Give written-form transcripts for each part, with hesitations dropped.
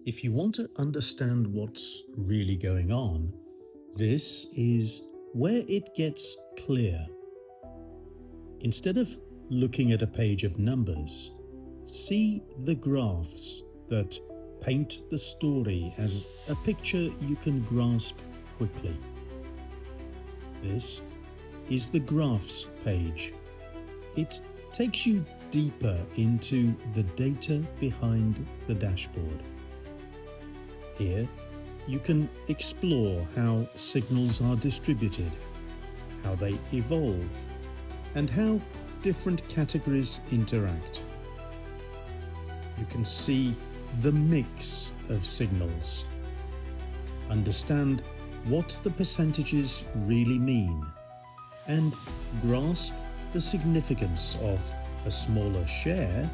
If you want to understand what's really going on, this is where it gets clear. Instead of looking at a page of numbers, see the graphs that paint the story as a picture you can grasp quickly. This is the graphs page. It takes you deeper into the data behind the dashboard. Here, you can explore how signals are distributed, how they evolve, and how different categories interact. You can see the mix of signals, understand what the percentages really mean, and grasp the significance of a smaller share,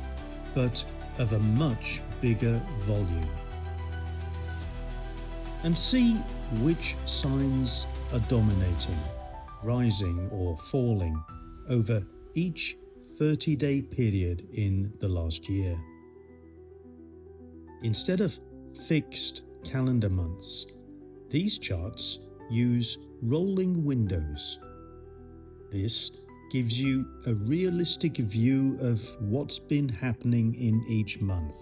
but of a much bigger volume. And see which signs are dominating, rising or falling over each 30-day period in the last year. Instead of fixed calendar months, these charts use rolling windows. This gives you a realistic view of what's been happening in each month,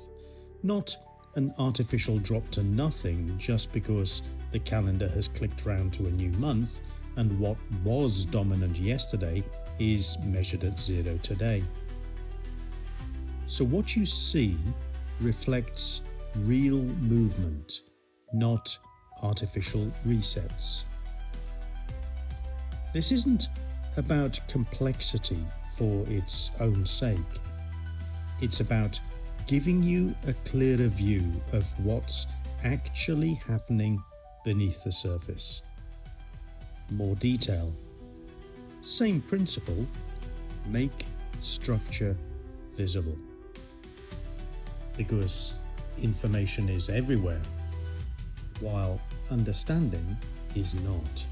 not an artificial drop to nothing just because the calendar has clicked round to a new month and what was dominant yesterday is measured at 0 today. So what you see reflects real movement, not artificial resets. This isn't about complexity for its own sake. It's about giving you a clearer view of what's actually happening beneath the surface. More detail. Same principle, make structure visible. Because information is everywhere, while understanding is not.